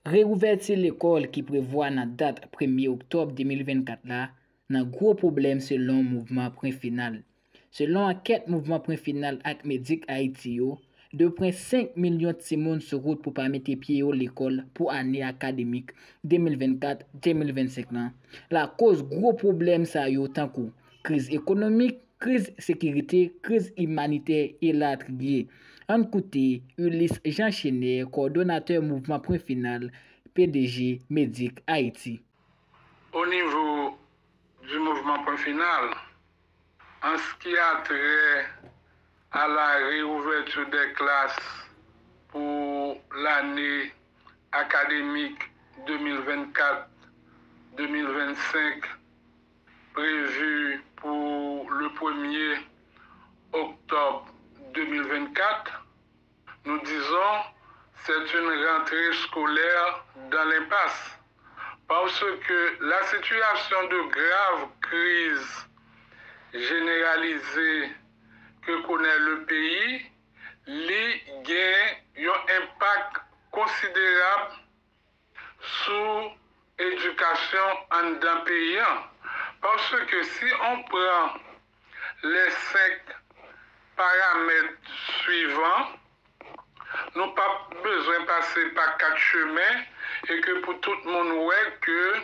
Réouverture l'école qui prévoit la date 1er octobre 2024 là, un gros problème selon mouvement point final. Selon enquête mouvement point final avec Médic Haïti, 2,5 millions de Simon sur route pour pas mettre pied à l'école pour année académique 2024-2025 là. La cause gros problème ça yo tant que crise économique, crise sécurité, crise humanitaire et la triée. En côté, Ulysse Jean Chenet, coordonnateur mouvement point final, PDG Médic Haïti. Au niveau du mouvement point final, en ce qui a trait à la réouverture des classes pour l'année académique 2024-2025 prévue pour le 1er octobre 2024, nous disons c'est une rentrée scolaire dans l'impasse parce que la situation de grave crise généralisée que connaît le pays, a un impact considérable sur l'éducation en d'un pays. Parce que si on prend les 5 paramètres suivants, nous n'avons pas besoin de passer par 4 chemins et que pour tout le monde, ouais, que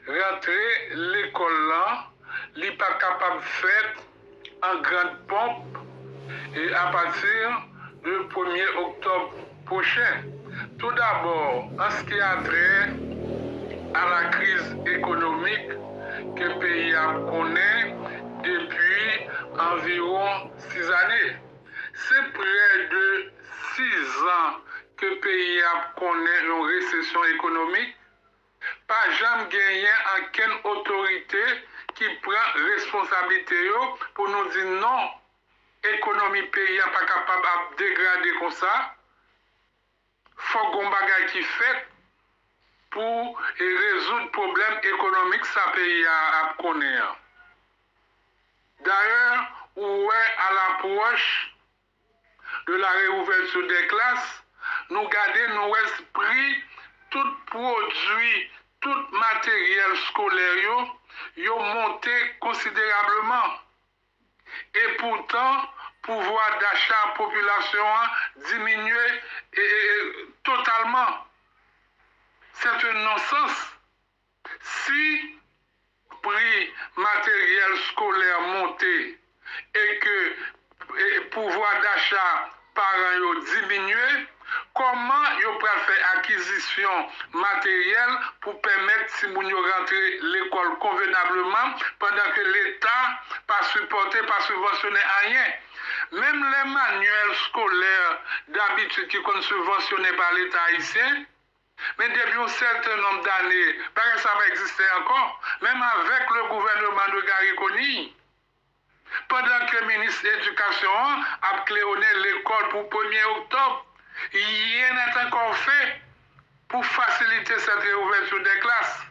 rentrer l'école là, il n'est pas capable de faire en grande pompe et à partir du 1er octobre prochain. Tout d'abord, en ce qui a trait à la crise économique que le pays connaît depuis environ 6 années. C'est près de 6 ans que le pays connaît une récession économique. Pas jamais gagné aucune autorité qui prend responsabilité pour nous dire non, l'économie pays n'est pas capable de dégrader comme ça. Il faut qu'on bagaille qui fait pour résoudre le problème économique que ce pays a connu. D'ailleurs, à l'approche de la réouverture des classes, nous gardons nos esprits, tout produit, tout matériel scolaire, ont monté considérablement. Et pourtant, pouvoir d'achat de la population a diminué totalement. C'est un non-sens. Si le prix matériel scolaire monté et que le pouvoir d'achat parents diminué, comment ils peuvent faire acquisition matérielle pour permettre si nous rentrer l'école convenablement pendant que l'État pas supporté, pas subventionné rien. Même les manuels scolaires d'habitude qui sont subventionnés par l'État haïtien, mais depuis un certain nombre d'années, parce que ça va exister encore, même avec le gouvernement de Gary Conille, pendant que le ministre de l'Éducation a cléonné l'école pour 1er octobre, rien n'est encore fait pour faciliter cette réouverture des classes.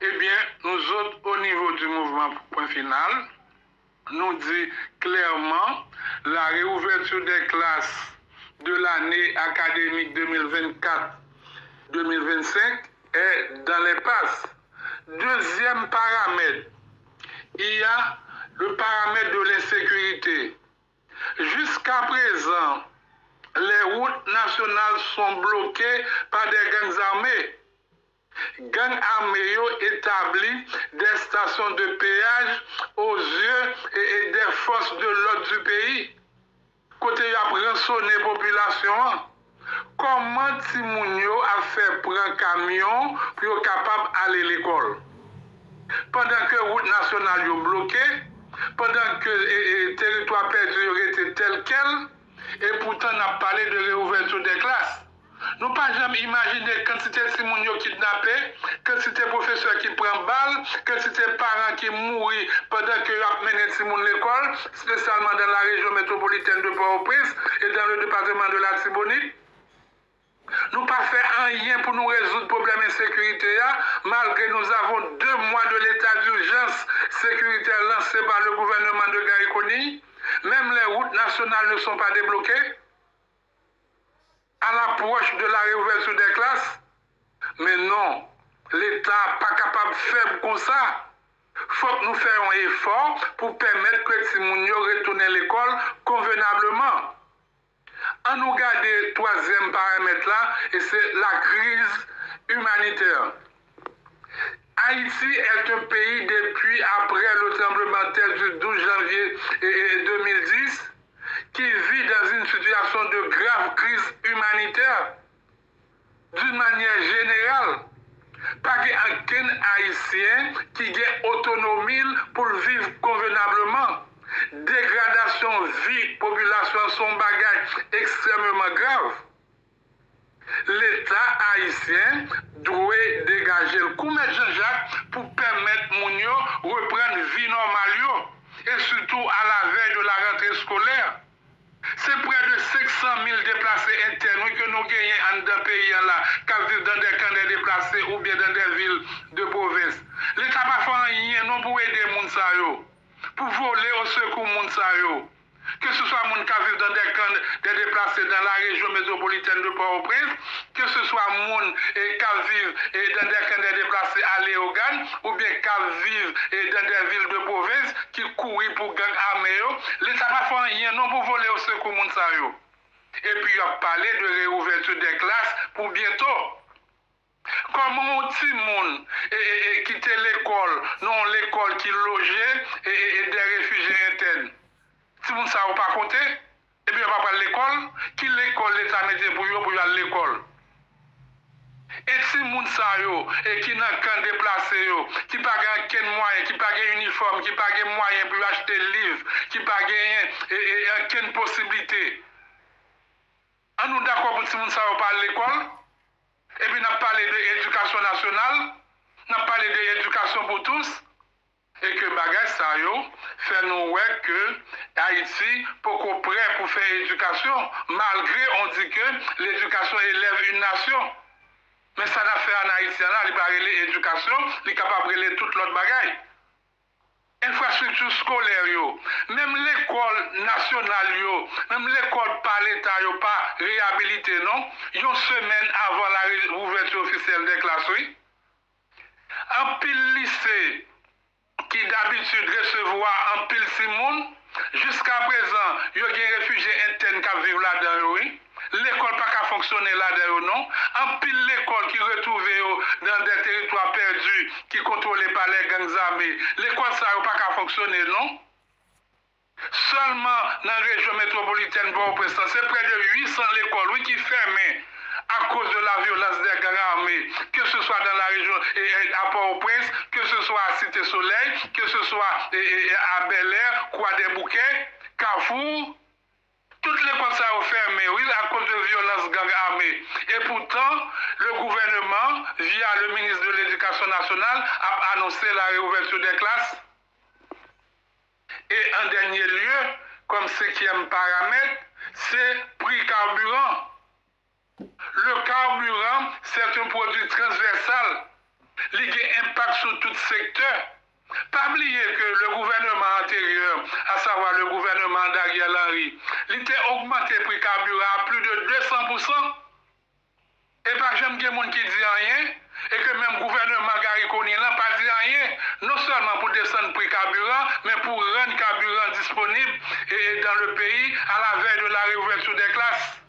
Eh bien, nous autres, au niveau du mouvement point final, nous dit clairement la réouverture des classes de l'année académique 2024-2025 est dans l'impasse. Deuxième paramètre, il y a le paramètre de l'insécurité. Jusqu'à présent, les routes nationales sont bloquées par des gangs armés. Gangs armés établis des stations de péage aux yeux et des forces de l'ordre du pays. Côté y a rançonné la population. Comment Timounio a fait prendre un camion pour être capable d'aller à l'école? Pendant que la route nationale est bloquée, pendant que le territoire perdu était tel quel, et pourtant on a parlé de réouverture des classes. Nous ne pouvons jamais imaginer quantité de Simonio kidnappés, quantité de professeurs qui prennent balle, quantité de parents qui mourent pendant que ont mené Simon l'école, spécialement dans la région métropolitaine de Port-au-Prince et dans le département de la Tibonite. Nous ne pouvons pas faire rien pour nous résoudre le problème de sécurité, malgré nous avons 2 mois de l'état d'urgence sécuritaire lancé par le gouvernement de Gary Conille. Même les routes nationales ne sont pas débloquées. À l'approche de la réouverture des classes, Mais non, l'État pas capable de faire comme ça. Faut que nous fassions un effort pour permettre que les gens retournent à l'école convenablement. On nous garde le troisième paramètre là, et c'est la crise humanitaire. Haïti est un pays depuis après le tremblement de terre du 12 janvier 2010 qui vit dans une situation de grave crise humanitaire. D'une manière générale, pas qu'un Haïtien qui a autonomie pour vivre convenablement. Dégradation vie, population sont bagages extrêmement graves. L'État haïtien doit dégager le coup de Jean-Jacques pour permettre Mounio reprendre vie normale et surtout à la veille de la rentrée scolaire. C'est près de 500 000 déplacés internes que nous gagnons dans le pays là, qui vivent dans des camps de déplacés ou bien dans des villes de province. L'État n'a pas fait rien non pour aider les gens, pour voler au secours les gens. Que ce soit les gens qui vivent dans des camps de déplacés dans la région métropolitaine de Port-au-Prince, que ce soit les gens qui vivent dans des camps de déplacés à Léogane, ou bien qui vivent dans des villes de province, qui courent pour gang armé, l'État n'a pas fait rien non pour voler au secours les gens. Et puis il a parlé de réouverture des classes pour bientôt. Comment un petit monde quitter l'école, non l'école qui logeait et des réfugiés internes. Si vous ne savez pas compter, et bien on va pas l'école, qui l'école l'État mettait pour aller à l'école. Et si moun sa yo, et qui n'a qu'un déplacé yo, qui pas gagne moyen, qui pas gagne uniforme, qui pas gagne moyen pour acheter livre, qui pas gagne aucune possibilité. On nous d'accord pour si moun sa yo parle l'école, et puis on a parlé de l'éducation nationale, on a parlé de l'éducation pour tous, et que bagage ça yo fait nous ouais que Haïti beaucoup prêt pour faire éducation, malgré on dit que l'éducation élève une nation. Mais ça n'a fait en Haïtien là, il va parler l'éducation, il est capable de parler toute l'autre bagaille. Infrastructure scolaire yo, même l'école nationale yo, même l'école par l'État yo pas réhabilité non, une semaine avant la ouverture officielle des classes oui. En pile lycée qui d'habitude recevoir en pile Simone, jusqu'à présent, il y a des réfugiés internes qui vivent là-dedans oui. L'école n'a pas fonctionner là-dedans, non. En pile l'école qui retrouve dans des territoires perdus, qui contrôlés par les gangs armés, l'école ça n'a pas fonctionner, non. Seulement dans la région métropolitaine, c'est près de 800 écoles oui, qui ferment à cause de la violence des gangs armés, que ce soit dans la région à Port-au-Prince, que ce soit à Cité-Soleil, que ce soit à Bel-Air, Croix-des-Bouquets, Carrefour. Toutes les écoles sont fermées, oui, à cause de violences gang armées. Et pourtant, le gouvernement, via le ministre de l'Éducation nationale, a annoncé la réouverture des classes. Et en dernier lieu, comme 5e paramètre, c'est prix carburant. Le carburant, c'est un produit transversal, qui a un impact sur tout secteur. Pas oublier que le gouvernement antérieur, à savoir le gouvernement d'Ariel Henry, il a augmenté le prix carburant à plus de 200%. Et pas jamais des gens qui disent rien, et que même le gouvernement Gary Coney n'a pas dit rien, non seulement pour descendre le prix carburant, mais pour rendre le carburant disponible dans le pays à la veille de la réouverture des classes.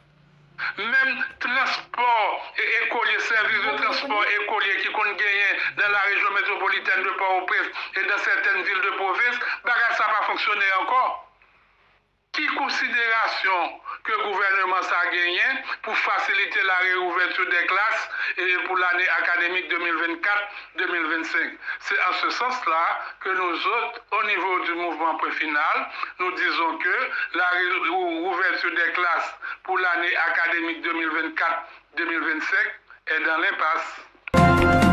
Même transport et écolier, service de transport écolier qui compte gagner dans la région métropolitaine de Port-au-Prince et dans certaines villes de province, ça n'a pas fonctionné encore. Qui considération que le gouvernement a gagné pour faciliter la réouverture des classes et pour l'année académique 2024-2025. C'est en ce sens-là que nous autres, au niveau du mouvement préfinal, nous disons que la réouverture des classes pour l'année académique 2024-2025 est dans l'impasse.